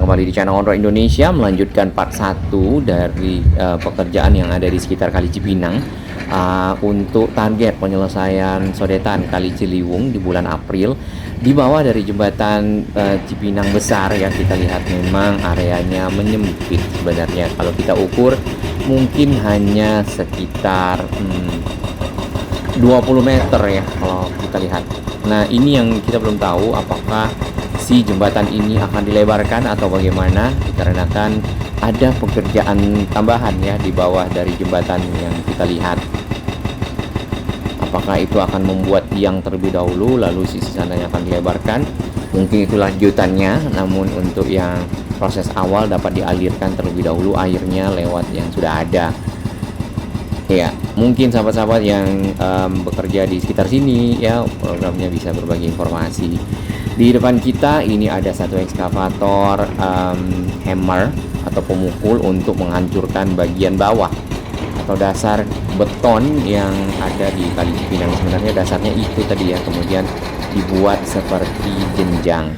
kembali di channel Onroad Indonesia, melanjutkan part 1 dari pekerjaan yang ada di sekitar Kali Cipinang. Untuk target penyelesaian sodetan Kali Ciliwung di bulan April di bawah dari jembatan Cipinang besar ya, kita lihat memang areanya menyempit sebenarnya. Kalau kita ukur mungkin hanya sekitar 20 meter ya kalau kita lihat. Nah, ini yang kita belum tahu apakah si jembatan ini akan dilebarkan atau bagaimana, dikarenakan ada pekerjaan tambahan ya di bawah dari jembatan yang kita lihat. Apakah itu akan membuat tiang terlebih dahulu lalu sisi sananya akan dilebarkan? Mungkin itu lanjutannya, namun untuk yang proses awal dapat dialirkan terlebih dahulu airnya lewat yang sudah ada. Ya, mungkin sahabat-sahabat yang bekerja di sekitar sini ya, programnya bisa berbagi informasi. Di depan kita ini ada satu ekskavator hammer atau pemukul untuk menghancurkan bagian bawah atau dasar beton yang ada di Kali Cipinang. Sebenarnya dasarnya itu tadi ya, kemudian dibuat seperti jenjang.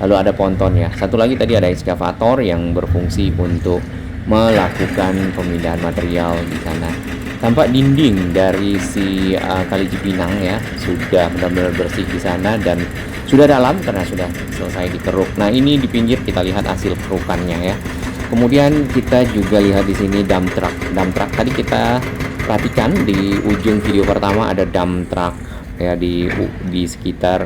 Lalu ada pontonnya. Satu lagi tadi ada ekskavator yang berfungsi untuk melakukan pemindahan material di sana. Tampak dinding dari si Kali Cipinang ya sudah benar-benar bersih di sana dan sudah dalam karena sudah selesai dikeruk. Nah, ini di pinggir kita lihat hasil kerukannya ya. Kemudian kita juga lihat di sini dump truck. Dump truck tadi kita perhatikan di ujung video pertama ada dump truck ya di sekitar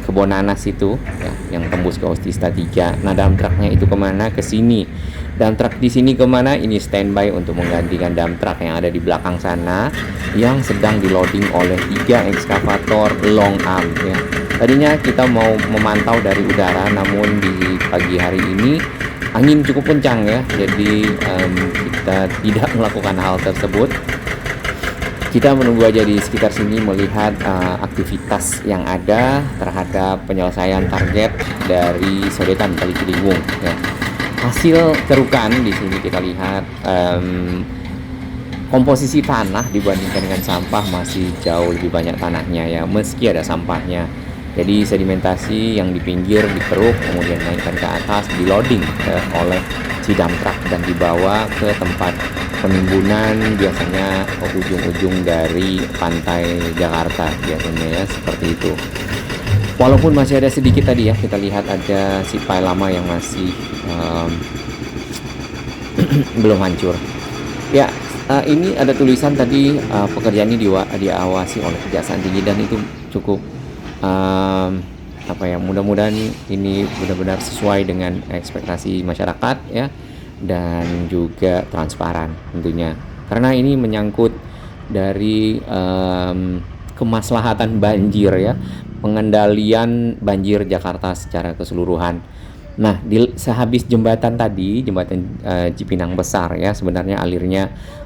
Kebon Nanas itu ya, yang tembus ke Otista 3. Nah, dump trucknya itu kemana? Ke sini. Dump truck di sini kemana? Ini standby untuk menggantikan dump truck yang ada di belakang sana yang sedang di loading oleh 3 ekskavator long arm ya. Tadinya kita mau memantau dari udara, namun di pagi hari ini angin cukup kencang ya, jadi kita tidak melakukan hal tersebut. Kita menunggu aja di sekitar sini melihat aktivitas yang ada terhadap penyelesaian target dari sodetan Kali Ciliwung ya. Hasil kerukan di sini kita lihat komposisi tanah dibandingkan dengan sampah masih jauh lebih banyak tanahnya ya, meski ada sampahnya. Jadi sedimentasi yang di pinggir dikeruk, kemudian naikkan ke atas, di loading oleh si dump truck dan dibawa ke tempat penimbunan, biasanya ke ujung-ujung dari pantai Jakarta biasanya ya, seperti itu. Walaupun masih ada sedikit tadi ya, kita lihat ada si pile lama yang masih belum hancur. Ya, ini ada tulisan tadi pekerjaan ini diawasi oleh Kejaksaan Tinggi dan itu cukup mudah-mudahan ini benar-benar sesuai dengan ekspektasi masyarakat ya, dan juga transparan tentunya, karena ini menyangkut dari kemaslahatan banjir ya, pengendalian banjir Jakarta secara keseluruhan. Nah, sehabis jembatan tadi, jembatan Cipinang besar ya, sebenarnya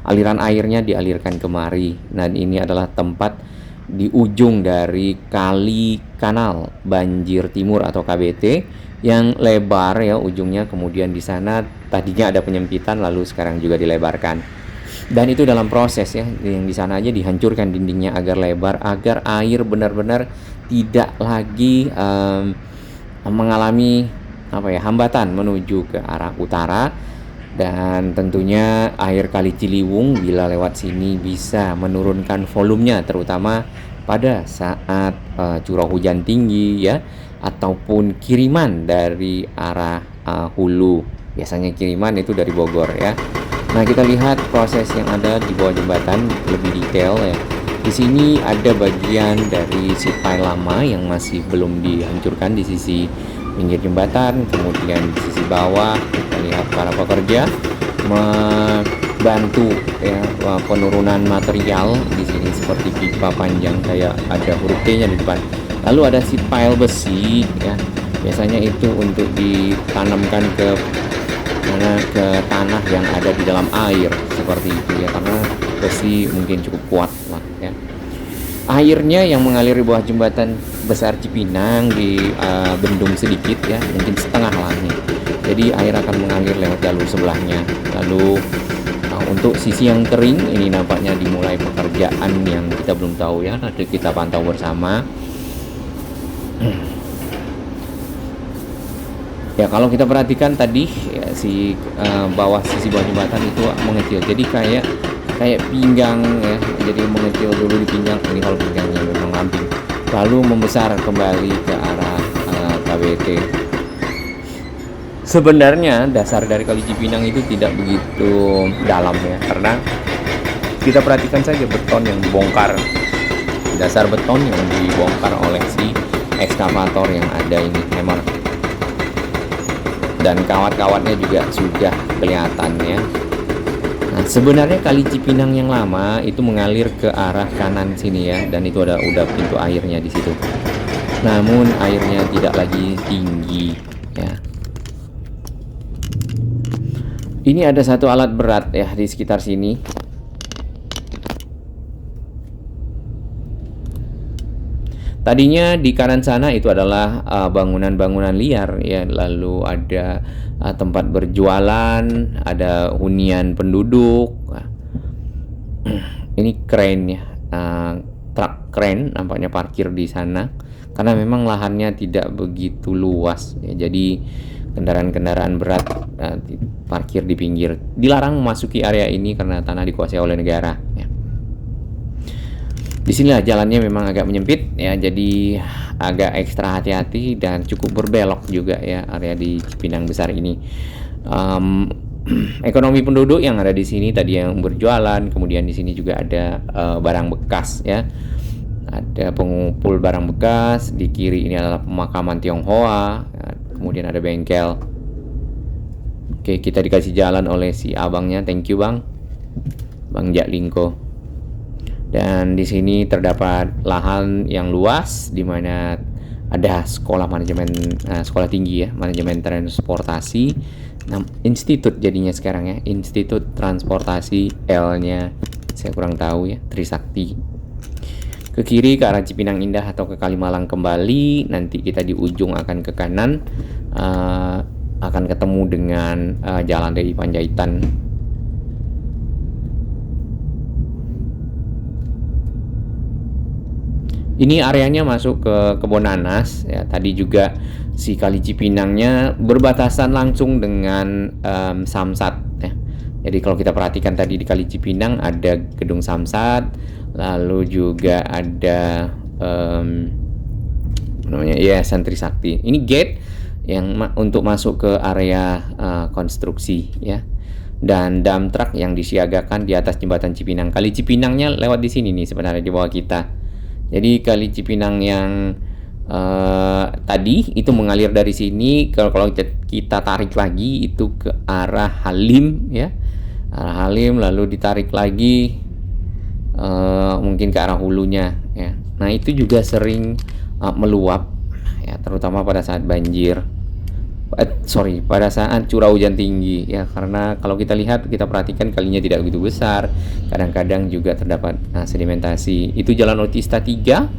aliran airnya dialirkan kemari. Nah, ini adalah tempat di ujung dari Kali Kanal Banjir Timur atau KBT yang lebar ya ujungnya, kemudian di sana tadinya ada penyempitan lalu sekarang juga dilebarkan. Dan itu dalam proses ya, yang di sana aja dihancurkan dindingnya agar lebar, agar air benar-benar tidak lagi mengalami hambatan menuju ke arah utara. Dan tentunya air Kali Ciliwung bila lewat sini bisa menurunkan volumenya, terutama pada saat curah hujan tinggi ya, ataupun kiriman dari arah hulu. Biasanya kiriman itu dari Bogor ya. Nah, kita lihat proses yang ada di bawah jembatan lebih detail ya. Di sini ada bagian dari si pile lama yang masih belum dihancurkan di sisi pinggir jembatan, kemudian di sisi bawah kita lihat para pekerja membantu ya penurunan material di sini seperti pipa panjang kayak ada huruf T-nya di depan. Lalu ada si pile besi ya, biasanya itu untuk ditanamkan ke tanah yang ada di dalam air seperti itu ya, karena besi mungkin cukup kuat lah ya. Airnya yang mengalir di bawah jembatan besar Cipinang di bendung sedikit ya, mungkin setengah lah nih. Jadi air akan mengalir lewat jalur sebelahnya. Lalu untuk sisi yang kering ini nampaknya dimulai pekerjaan yang kita belum tahu ya, nanti kita pantau bersama. Ya kalau kita perhatikan tadi ya, bawah sisi bawah jembatan itu mengecil. Jadi kayak pinggang ya. Jadi mengecil dulu di pinggang. Ini kalau pinggangnya memang lamping. Lalu membesar kembali ke arah KBT. Sebenarnya dasar dari Kali Cipinang itu tidak begitu dalam ya, karena kita perhatikan saja beton yang dibongkar, dasar beton yang dibongkar oleh si ekskavator yang ada ini memang, dan kawat-kawatnya juga sudah kelihatan ya. Nah, sebenarnya Kali Cipinang yang lama itu mengalir ke arah kanan sini ya, dan itu udah pintu airnya di situ. Namun airnya tidak lagi tinggi ya. Ini ada satu alat berat ya di sekitar sini. Tadinya di kanan sana itu adalah bangunan-bangunan liar ya, lalu ada tempat berjualan, ada hunian penduduk. Ini keren ya, truk keren nampaknya parkir di sana karena memang lahannya tidak begitu luas ya, jadi kendaraan-kendaraan berat parkir di pinggir. Dilarang memasuki area ini karena tanah dikuasai oleh negara ya. Di sinilah jalannya memang agak menyempit ya, jadi agak ekstra hati-hati dan cukup berbelok juga ya area di Cipinang Besar ini. Ekonomi penduduk yang ada di sini tadi yang berjualan, kemudian di sini juga ada barang bekas ya. Ada pengumpul barang bekas, di kiri ini adalah pemakaman Tionghoa, kemudian ada bengkel. Oke, kita dikasih jalan oleh si abangnya, thank you Bang Jaklingko. Dan di sini terdapat lahan yang luas di mana ada sekolah sekolah tinggi ya, manajemen transportasi, institut jadinya sekarang ya, Institut Transportasi, L-nya saya kurang tahu ya, Trisakti. Ke kiri ke arah Cipinang Indah atau ke Kalimalang kembali, nanti kita di ujung akan ke kanan, akan ketemu dengan Jalan dari Panjaitan. Ini areanya masuk ke Kebon Nanas ya. Tadi juga si Kali Cipinangnya berbatasan langsung dengan Samsat ya. Jadi kalau kita perhatikan tadi di Kali Cipinang ada gedung Samsat, lalu juga ada namanya ya Santri Sakti. Ini gate yang untuk masuk ke area konstruksi ya. Dan dump truck yang disiagakan di atas jembatan Cipinang. Kali Cipinangnya lewat di sini nih sebenarnya di bawah kita. Jadi Kali Cipinang yang tadi itu mengalir dari sini. Kalau kita tarik lagi itu ke arah Halim ya, arah Halim, lalu ditarik lagi mungkin ke arah hulunya ya. Nah itu juga sering meluap ya, terutama pada saat banjir. Pada saat curah hujan tinggi ya, karena kalau kita lihat, kita perhatikan kalinya tidak begitu besar, kadang-kadang juga terdapat sedimentasi. Itu Jalan Otista 3,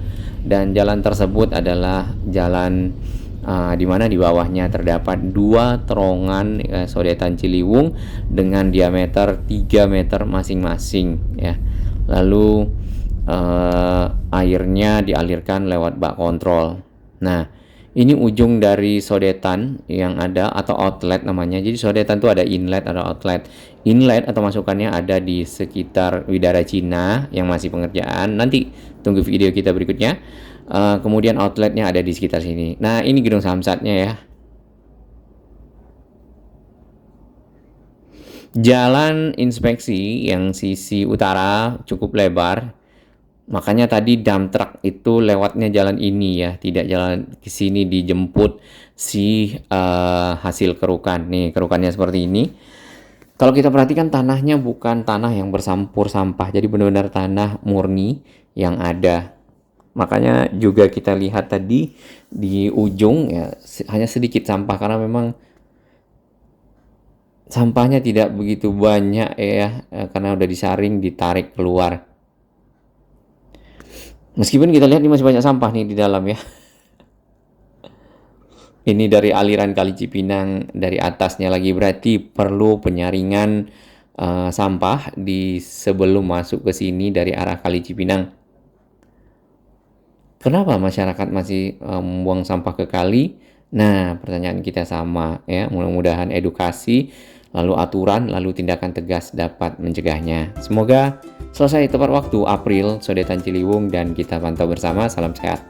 dan jalan tersebut adalah jalan di mana di bawahnya terdapat 2 terowongan sodetan Ciliwung dengan diameter 3 meter masing-masing ya. Lalu airnya dialirkan lewat bak kontrol. Nah, ini ujung dari sodetan yang ada, atau outlet namanya. Jadi sodetan itu ada inlet, ada outlet. Inlet atau masukannya ada di sekitar Widara Cina yang masih pengerjaan. Nanti tunggu video kita berikutnya. Kemudian outletnya ada di sekitar sini. Nah, ini gedung Samsatnya ya. Jalan inspeksi yang sisi utara cukup lebar. Makanya tadi dump truck itu lewatnya jalan ini ya, tidak jalan ke sini dijemput si hasil kerukan. Nih, kerukannya seperti ini. Kalau kita perhatikan tanahnya bukan tanah yang bersampur sampah, jadi benar-benar tanah murni yang ada. Makanya juga kita lihat tadi di ujung ya hanya sedikit sampah, karena memang sampahnya tidak begitu banyak ya, karena udah disaring, ditarik keluar. Meskipun kita lihat ini masih banyak sampah nih di dalam ya. Ini dari aliran Kali Cipinang dari atasnya lagi, berarti perlu penyaringan sampah di sebelum masuk ke sini dari arah Kali Cipinang. Kenapa masyarakat masih membuang sampah ke kali? Nah, pertanyaan kita sama ya. Mudah-mudahan edukasi, lalu aturan, lalu tindakan tegas dapat mencegahnya. Semoga selesai tepat waktu April, Sodetan Ciliwung, dan kita pantau bersama. Salam sehat.